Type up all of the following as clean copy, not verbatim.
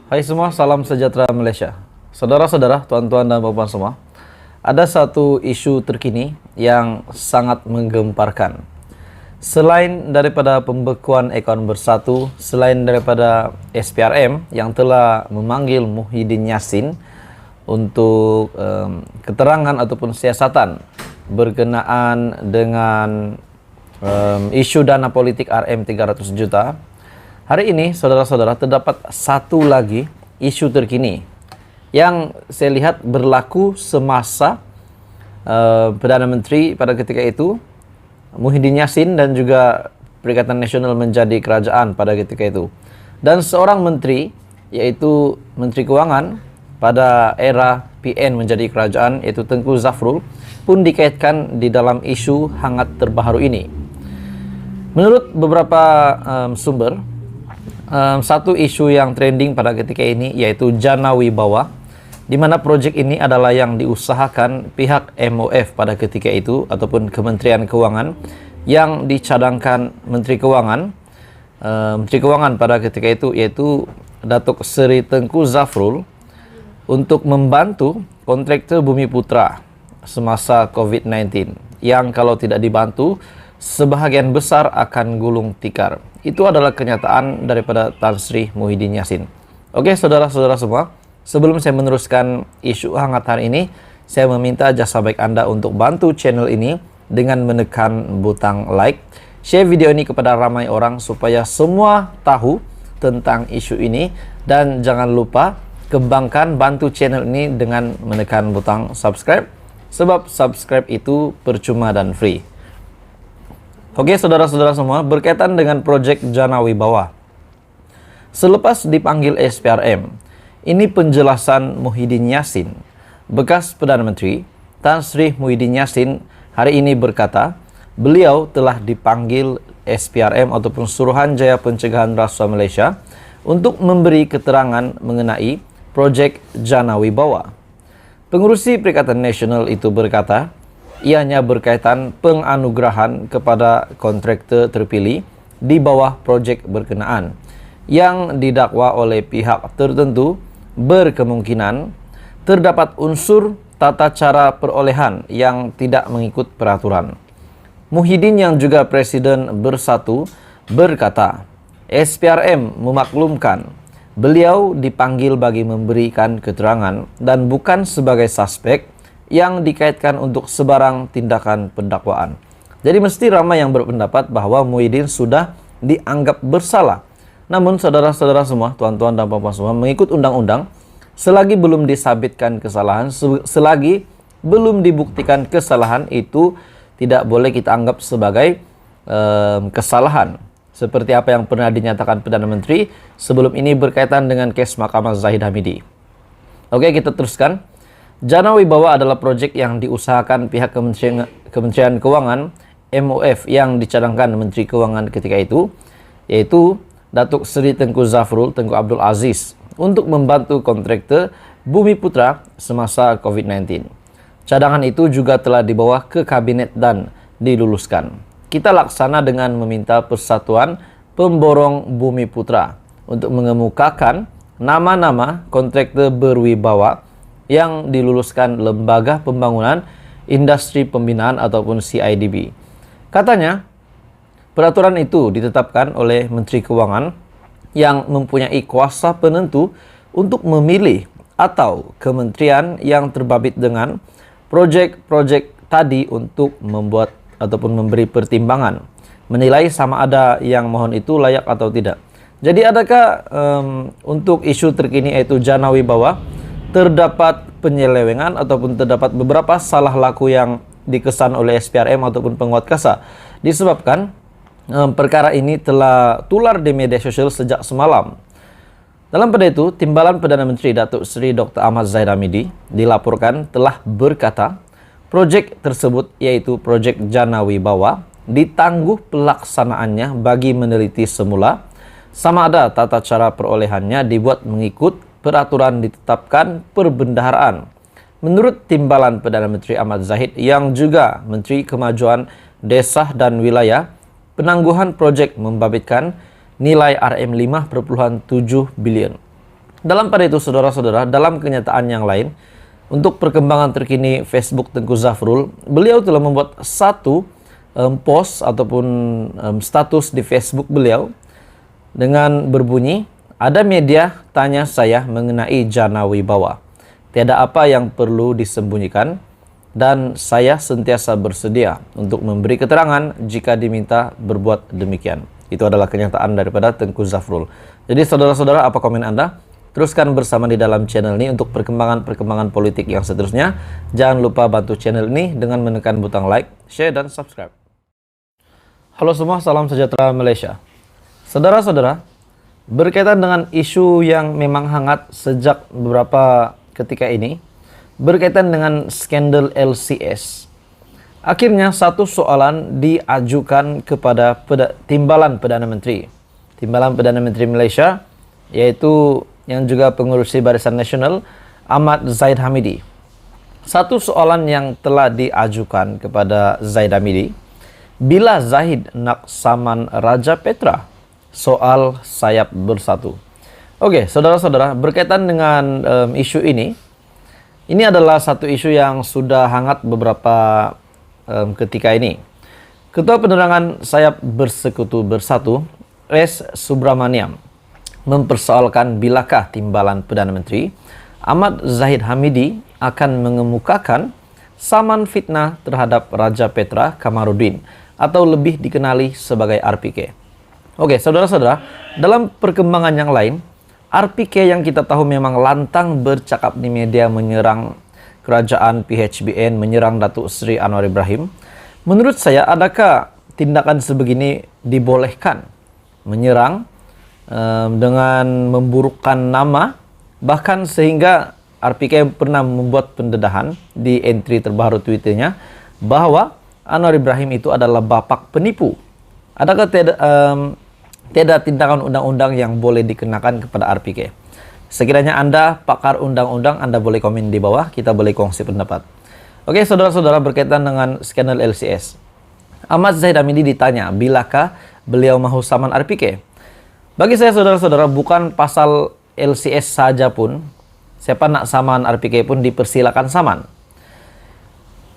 Hai semua, salam sejahtera Malaysia. Saudara-saudara, tuan-tuan dan puan semua, ada satu isu terkini yang sangat menggemparkan. Selain daripada pembekuan akaun bersatu, selain daripada SPRM yang telah memanggil Muhyiddin Yassin untuk keterangan ataupun siasatan berkenaan dengan isu dana politik RM 300 juta, hari ini, saudara-saudara, terdapat satu lagi isu terkini yang saya lihat berlaku semasa Perdana Menteri pada ketika itu, Muhyiddin Yassin, dan juga Perikatan Nasional menjadi kerajaan pada ketika itu. Dan seorang menteri, yaitu Menteri Kewangan pada era PN menjadi kerajaan, yaitu Tengku Zafrul, pun dikaitkan di dalam isu hangat terbaru ini. Menurut beberapa sumber, satu isu yang trending pada ketika ini yaitu Jana Wibawa, di mana proyek ini adalah yang diusahakan pihak MOF pada ketika itu ataupun Kementerian Kewangan, yang dicadangkan Menteri Kewangan pada ketika itu yaitu Datuk Seri Tengku Zafrul untuk membantu kontraktor Bumi Putra semasa COVID-19, yang kalau tidak dibantu sebahagian besar akan gulung tikar. Itu adalah kenyataan daripada Tan Sri Muhyiddin Yassin. Oke, saudara-saudara semua, sebelum saya meneruskan isu hangat hari ini, saya meminta jasa baik Anda untuk bantu channel ini dengan menekan butang like, share video ini kepada ramai orang supaya semua tahu tentang isu ini, dan jangan lupa kembangkan bantu channel ini dengan menekan butang subscribe, sebab subscribe itu percuma dan free. Oke, saudara-saudara semua, berkaitan dengan proyek Jana Wibawa. Selepas dipanggil SPRM, ini penjelasan Muhyiddin Yassin. Bekas Perdana Menteri Tan Sri Muhyiddin Yassin hari ini berkata, beliau telah dipanggil SPRM ataupun Suruhanjaya Pencegahan Rasuah Malaysia untuk memberi keterangan mengenai proyek Jana Wibawa. Pengurusi Perikatan Nasional itu berkata, ianya berkaitan penganugerahan kepada kontraktor terpilih di bawah proyek berkenaan yang didakwa oleh pihak tertentu berkemungkinan terdapat unsur tata cara perolehan yang tidak mengikut peraturan. Muhyiddin yang juga Presiden Bersatu berkata, SPRM memaklumkan beliau dipanggil bagi memberikan keterangan dan bukan sebagai suspek yang dikaitkan untuk sebarang tindakan pendakwaan. Jadi mesti ramai yang berpendapat bahwa Muhyiddin sudah dianggap bersalah. Namun saudara-saudara semua, tuan-tuan dan puan-puan semua, mengikut undang-undang, selagi belum disabitkan kesalahan, selagi belum dibuktikan kesalahan, itu tidak boleh kita anggap sebagai kesalahan. Seperti apa yang pernah dinyatakan Perdana Menteri sebelum ini berkaitan dengan kes Mahkamah Zahid Hamidi. Oke, kita teruskan. Jana Wibawa adalah proyek yang diusahakan pihak Kementerian Kewangan MOF yang dicadangkan Menteri Kewangan ketika itu, yaitu Datuk Seri Tengku Zafrul Tengku Abdul Aziz, untuk membantu kontraktor Bumi Putra semasa COVID-19. Cadangan itu juga telah dibawa ke Kabinet dan diluluskan. Kita laksana dengan meminta Persatuan Pemborong Bumi Putra untuk mengemukakan nama-nama kontraktor berwibawa yang diluluskan Lembaga Pembangunan Industri Pembinaan ataupun CIDB. Katanya, peraturan itu ditetapkan oleh Menteri Kewangan yang mempunyai kuasa penentu untuk memilih atau kementerian yang terbabit dengan proyek-proyek tadi untuk membuat ataupun memberi pertimbangan, menilai sama ada yang mohon itu layak atau tidak. Jadi adakah untuk isu terkini yaitu Jana Wibawa terdapat penyelewengan ataupun terdapat beberapa salah laku yang dikesan oleh SPRM ataupun penguat KASA, disebabkan perkara ini telah tular di media sosial sejak semalam. Dalam pada itu, Timbalan Perdana Menteri Datuk Seri Dr. Ahmad Zahid Hamidi dilaporkan telah berkata, proyek tersebut yaitu proyek Jana Wibawa ditangguh pelaksanaannya bagi meneliti semula sama ada tata cara perolehannya dibuat mengikut peraturan ditetapkan perbendaharaan. Menurut Timbalan Perdana Menteri Ahmad Zahid yang juga Menteri Kemajuan Desa dan Wilayah, penangguhan proyek membabitkan nilai RM 5,7 bilion. Dalam pada itu, saudara-saudara, dalam kenyataan yang lain, untuk perkembangan terkini Facebook Tengku Zafrul, beliau telah membuat satu post ataupun status di Facebook beliau dengan berbunyi, ada media tanya saya mengenai Jana Wibawa. Tiada apa yang perlu disembunyikan dan saya sentiasa bersedia untuk memberi keterangan jika diminta berbuat demikian. Itu adalah kenyataan daripada Tengku Zafrul. Jadi saudara-saudara, apa komen Anda? Teruskan bersama di dalam channel ini untuk perkembangan-perkembangan politik yang seterusnya. Jangan lupa bantu channel ini dengan menekan butang like, share, dan subscribe. Halo semua, salam sejahtera Malaysia. Saudara-saudara, berkaitan dengan isu yang memang hangat sejak beberapa ketika ini, berkaitan dengan skandal LCS. Akhirnya satu soalan diajukan kepada Timbalan Perdana Menteri. Timbalan Perdana Menteri Malaysia, yaitu yang juga pengurusi Barisan Nasional, Ahmad Zahid Hamidi. Satu soalan yang telah diajukan kepada Zahid Hamidi, bila Zahid nak saman Raja Petra, soal sayap bersatu. Oke, saudara-saudara, berkaitan dengan isu ini adalah satu isu yang sudah hangat beberapa ketika ini. Ketua Penerangan Sayap Bersekutu Bersatu, S. Subramaniam, mempersoalkan bilakah Timbalan Perdana Menteri Ahmad Zahid Hamidi akan mengemukakan saman fitnah terhadap Raja Petra Kamarudin atau lebih dikenali sebagai RPK. Oke, saudara-saudara, dalam perkembangan yang lain, RPK yang kita tahu memang lantang bercakap di media menyerang kerajaan PHBN, menyerang Datuk Seri Anwar Ibrahim. Menurut saya, adakah tindakan sebegini dibolehkan? Menyerang dengan memburukkan nama, bahkan sehingga RPK pernah membuat pendedahan di entry terbaru Twitternya bahwa Anwar Ibrahim itu adalah bapak penipu. Adakah tiada tindakan undang-undang yang boleh dikenakan kepada RPK? Sekiranya Anda pakar undang-undang, Anda boleh komen di bawah, kita boleh kongsi pendapat. Oke, saudara-saudara, berkaitan dengan skandal LCS. Ahmad Zahid Hamidi ditanya, bilakah beliau mahu saman RPK? Bagi saya, saudara-saudara, bukan pasal LCS saja pun, siapa nak saman RPK pun dipersilakan saman.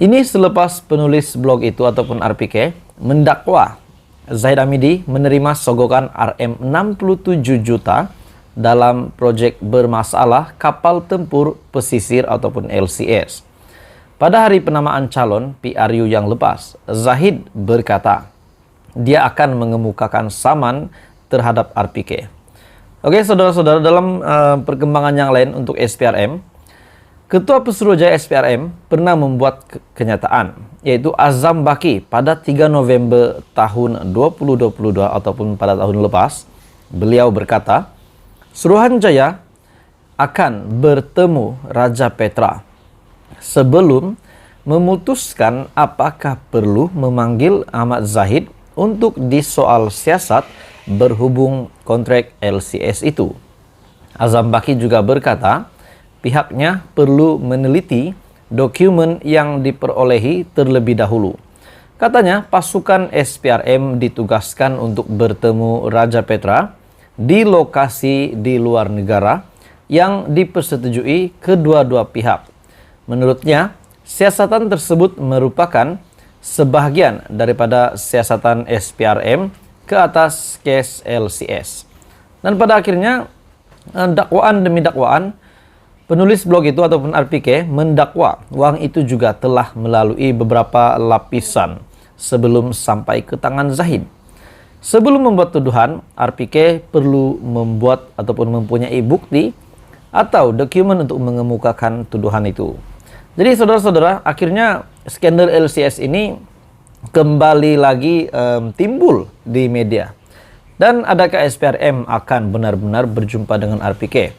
Ini selepas penulis blog itu ataupun RPK mendakwa Zahid Hamidi menerima sogokan RM67 juta dalam proyek bermasalah kapal tempur pesisir ataupun LCS. Pada hari penamaan calon PRU yang lepas, Zahid berkata dia akan mengemukakan saman terhadap RPK. Oke, saudara-saudara, dalam perkembangan yang lain untuk SPRM, Ketua Pesuruhjaya SPRM pernah membuat kenyataan, yaitu Azam Baki pada 3 November tahun 2022 ataupun pada tahun lepas, beliau berkata, Suruhanjaya akan bertemu Raja Petra sebelum memutuskan apakah perlu memanggil Ahmad Zahid untuk disoal siasat berhubung kontrak LCS itu. Azam Baki juga berkata, pihaknya perlu meneliti dokumen yang diperolehi terlebih dahulu. Katanya, pasukan SPRM ditugaskan untuk bertemu Raja Petra di lokasi di luar negara yang dipersetujui kedua-dua pihak. Menurutnya, siasatan tersebut merupakan sebahagian daripada siasatan SPRM ke atas kes LCS. Dan pada akhirnya, dakwaan demi dakwaan, penulis blog itu ataupun RPK mendakwa wang itu juga telah melalui beberapa lapisan sebelum sampai ke tangan Zahid. Sebelum membuat tuduhan, RPK perlu membuat ataupun mempunyai bukti atau dokumen untuk mengemukakan tuduhan itu. Jadi saudara-saudara, akhirnya skandal LCS ini kembali lagi timbul di media. Dan adakah SPRM akan benar-benar berjumpa dengan RPK?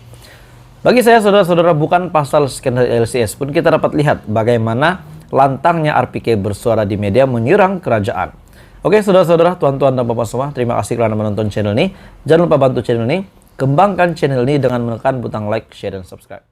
Bagi saya, saudara-saudara, bukan pasal skandal LCS pun kita dapat lihat bagaimana lantangnya RPK bersuara di media menyerang kerajaan. Oke, saudara-saudara, tuan-tuan dan bapak semua, terima kasih kerana menonton channel ini. Jangan lupa bantu channel ini, kembangkan channel ini dengan menekan butang like, share, dan subscribe.